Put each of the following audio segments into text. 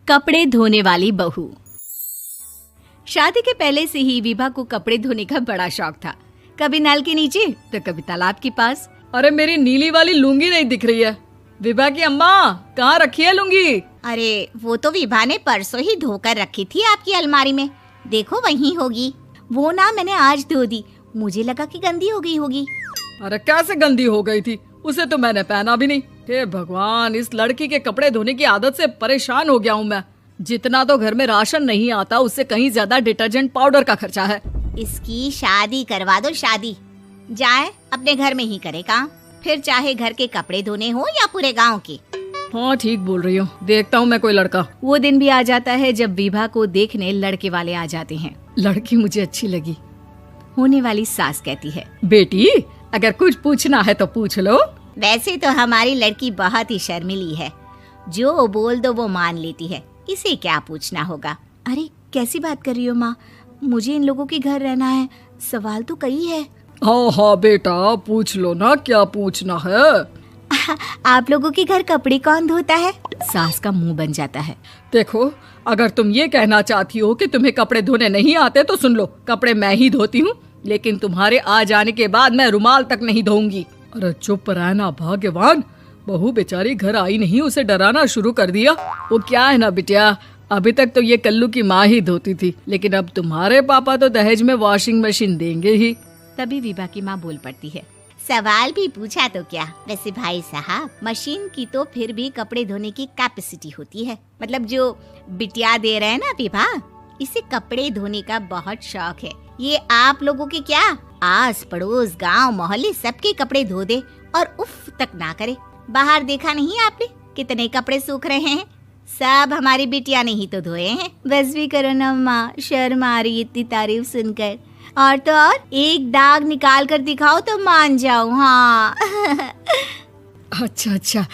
कपड़े धोने वाली बहू। शादी के पहले से ही विभा को कपड़े धोने का बड़ा शौक था। कभी नल के नीचे तो कभी तालाब के पास। अरे मेरी नीली वाली लुंगी नहीं दिख रही है। विभा की अम्मा, कहाँ रखी है लुंगी? अरे वो तो विभा ने परसों ही धोकर रखी थी आपकी अलमारी में, देखो वहीं होगी। वो ना मैंने आज धो दी, मुझे लगा कि गंदी हो गई होगी। अरे कैसे गंदी हो गई थी? उसे तो मैंने पहना भी नहीं। हे भगवान, इस लड़की के कपड़े धोने की आदत से परेशान हो गया हूँ मैं। जितना तो घर में राशन नहीं आता, उससे कहीं ज्यादा डिटर्जेंट पाउडर का खर्चा है। इसकी शादी करवा दो, शादी जाए अपने घर में ही करे काम, फिर चाहे घर के कपड़े धोने हो या पूरे गांव के। हाँ ठीक बोल रही हो, देखता हूँ मैं कोई लड़का। वो दिन भी आ जाता है जब विभा को देखने लड़के वाले आ जाते हैं। लड़की मुझे अच्छी लगी। होने वाली सास कहती है, बेटी अगर कुछ पूछना है तो पूछ लो। वैसे तो हमारी लड़की बहुत ही शर्मीली है, जो बोल दो वो मान लेती है, इसे क्या पूछना होगा। अरे कैसी बात कर रही हो माँ, मुझे इन लोगों के घर रहना है, सवाल तो कई है। हाँ हाँ बेटा, पूछ लो ना, क्या पूछना है। आप लोगों के घर कपड़े कौन धोता है? सास का मुंह बन जाता है। देखो, अगर तुम ये कहना चाहती हो कि तुम्हें कपड़े धोने नहीं आते तो सुन लो, कपड़े मैं ही धोती हूँ, लेकिन तुम्हारे आ जाने के बाद मैं रुमाल तक नहीं धोऊंगी। अरे चुप रहना भाग्यवान, बहू बेचारी घर आई नहीं, उसे डराना शुरू कर दिया। वो क्या है ना बिटिया, अभी तक तो ये कल्लू की माँ ही धोती थी, लेकिन अब तुम्हारे पापा तो दहेज में वॉशिंग मशीन देंगे ही। तभी विभा की माँ बोल पड़ती है, सवाल भी पूछा तो क्या। वैसे भाई साहब, मशीन की तो फिर भी कपड़े धोने की कैपेसिटी होती है। मतलब जो बिटिया दे रहे हैं ना विभा, इसे कपड़े धोने का बहुत शौक है। ये आप लोगों के क्या, आस पड़ोस गांव मोहल्ले सबके कपड़े धो दे और उफ तक ना करे। बाहर देखा नहीं आपने कितने कपड़े सूख रहे हैं? सब हमारी बिटिया ने ही तो धोए हैं। बस भी करो ना माँ, शर्म आ रही इतनी तारीफ सुनकर। और तो और एक दाग निकाल कर दिखाओ तो मान जाऊं। हाँ अच्छा,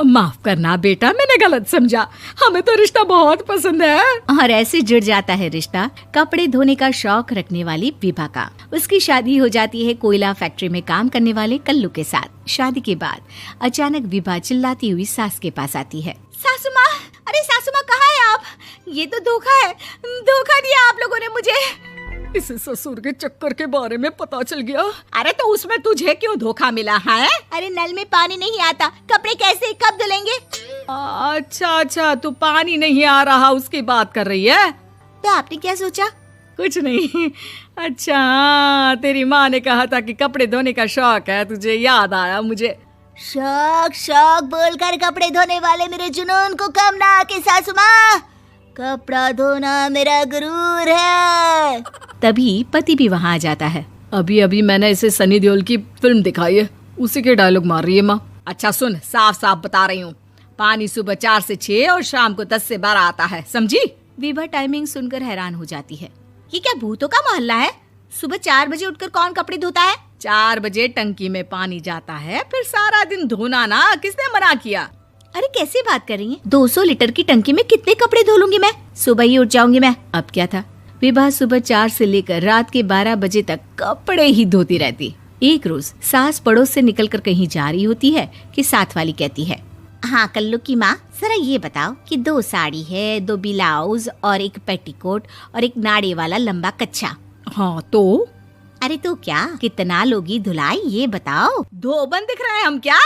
माफ करना बेटा, मैंने गलत समझा। हमें तो रिश्ता बहुत पसंद है। और ऐसे जुड़ जाता है रिश्ता कपड़े धोने का शौक रखने वाली विभा का। उसकी शादी हो जाती है कोयला फैक्ट्री में काम करने वाले कल्लू के साथ। शादी के बाद अचानक विभा चिल्लाती हुई सास के पास आती है। सासू माँ, अरे सासू माँ कहाँ है आप? ये तो धोखा है, धोखा दिया आप लोगों ने मुझे। इसे ससुर के चक्कर के बारे में पता चल गया। अरे तो उसमें तुझे क्यों धोखा मिला है? अरे नल में पानी नहीं आता, कपड़े कैसे कब धुलेंगे? अच्छा, तू पानी नहीं आ रहा उसकी बात कर रही है। तो आपने क्या सोचा? कुछ नहीं। अच्छा, तेरी माँ ने कहा था कि कपड़े धोने का शौक है तुझे, याद आया मुझे। शौक बोलकर कपड़े धोने वाले मेरे जुनून को कम ना आके सासू माँ, कपड़ा धोना मेरा गुरूर है। तभी पति भी वहाँ आ जाता है। अभी मैंने इसे सनी देओल की फिल्म दिखाई है, उसी के डायलॉग मार रही है माँ। अच्छा सुन, साफ बता रही हूँ, पानी सुबह 4 से 6 और शाम को 10 से 12 आता है, समझी? विभा टाइमिंग सुनकर हैरान हो जाती है। ये क्या भूतों का मोहल्ला है? सुबह 4 बजे उठकर कौन कपड़े धोता है? 4 बजे टंकी में पानी जाता है, फिर सारा दिन धोना ना, किसने मना किया? अरे कैसी बात कर रही हैं? 200 लीटर की टंकी में कितने कपड़े धो लूंगी मैं? सुबह ही उठ जाऊंगी मैं। अब क्या था, विभा सुबह 4 से लेकर रात के 12 बजे तक कपड़े ही धोती रहती। एक रोज सास पड़ोस से निकलकर कहीं जा रही होती है कि साथ वाली कहती है, हाँ कल्लू की माँ, जरा ये बताओ कि 2 साड़ी है, 2 ब्लाउज और एक पेटीकोट और एक नाड़े वाला लंबा कच्छा। हाँ तो? अरे तो क्या, कितना लोगी धुलाई ये बताओ। धोबन दिख रहे हैं हम क्या?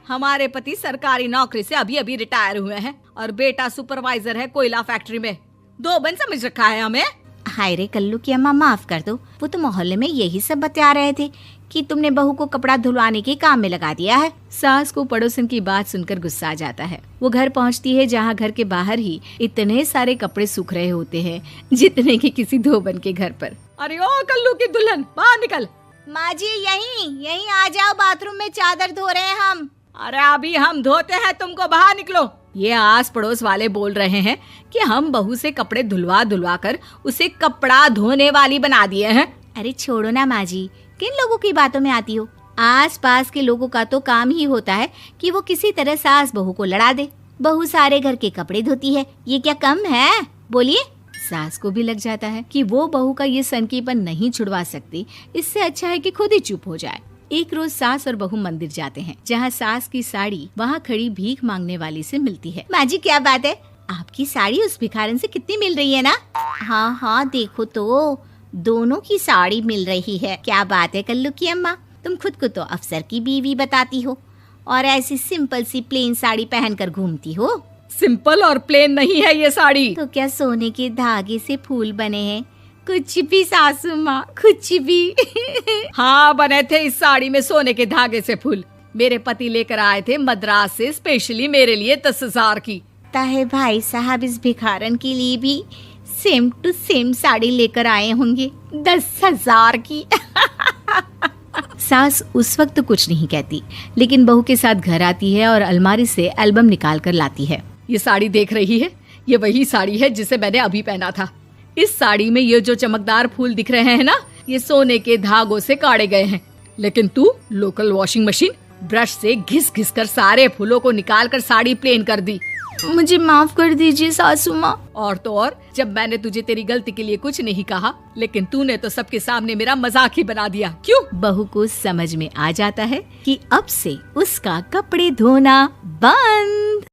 हमारे पति सरकारी नौकरी से अभी रिटायर हुए हैं और बेटा सुपरवाइजर है कोयला फैक्ट्री में। धोबन समझ रखा है हमें। हाय रे कल्लू की अम्मा, माफ कर दो, वो तो मोहल्ले में यही सब बता रहे थे कि तुमने बहू को कपड़ा धुलवाने के काम में लगा दिया है। सास को पड़ोसन की बात सुनकर गुस्सा आ जाता है। वो घर पहुंचती है जहां घर के बाहर ही इतने सारे कपड़े सूख रहे होते हैं जितने कि किसी धोबन के घर पर। अरे ओ कल्लू की दुल्हन, बाहर निकल। माँ जी यहीं आ जाओ, बाथरूम में चादर धो रहे हैं हम। अरे अभी हम धोते हैं, तुमको बाहर निकलो। ये आस पड़ोस वाले बोल रहे हैं कि हम बहू से कपड़े धुलवा कर उसे कपड़ा धोने वाली बना दिए हैं। अरे छोड़ो ना माँ जी, किन लोगों की बातों में आती हो? आस पास के लोगों का तो काम ही होता है कि वो किसी तरह सास बहू को लड़ा दे। बहू सारे घर के कपड़े धोती है, ये क्या कम है? बोलिए। सास को भी लग जाता है कि वो बहू का ये सनकीपन नहीं छुड़वा सकती, इससे अच्छा है कि खुद ही चुप हो जाए। एक रोज सास और बहू मंदिर जाते हैं, जहाँ सास की साड़ी वहाँ खड़ी भीख मांगने वाली से मिलती है। माँ जी क्या बात है, आपकी साड़ी उस भिखारन से कितनी मिल रही है ना? हाँ हाँ देखो तो, दोनों की साड़ी मिल रही है। क्या बात है कल्लू की अम्मा, तुम खुद को तो अफसर की बीवी बताती हो और ऐसी सिंपल सी प्लेन साड़ी पहनकर घूमती हो। सिंपल और प्लेन नहीं है ये साड़ी। तो क्या सोने के धागे से फूल बने हैं? कुछ भी सासू माँ, कुछ भी। हाँ बने थे इस साड़ी में सोने के धागे से फूल। मेरे पति लेकर आए थे मद्रास से स्पेशली मेरे लिए 10,000 की। ताहे भाई साहब इस भिखारन के लिए भी सेम टू सेम साड़ी लेकर आए होंगे 10,000 की। सास उस वक्त तो कुछ नहीं कहती, लेकिन बहू के साथ घर आती है और अलमारी से एल्बम निकाल कर लाती है। ये साड़ी देख रही है, ये वही साड़ी है जिसे मैंने अभी पहना था। इस साड़ी में ये जो चमकदार फूल दिख रहे हैं ना, ये सोने के धागों से काढ़े गए हैं। लेकिन तू लोकल वॉशिंग मशीन ब्रश से घिस घिस कर सारे फूलों को निकाल कर साड़ी प्लेन कर दी। मुझे माफ कर दीजिए सासू माँ। और तो और, जब मैंने तुझे तेरी गलती के लिए कुछ नहीं कहा, लेकिन तूने तो सबके सामने मेरा मजाक ही बना दिया। क्यों? बहू को समझ में आ जाता है कि अब से उसका कपड़े धोना बंद।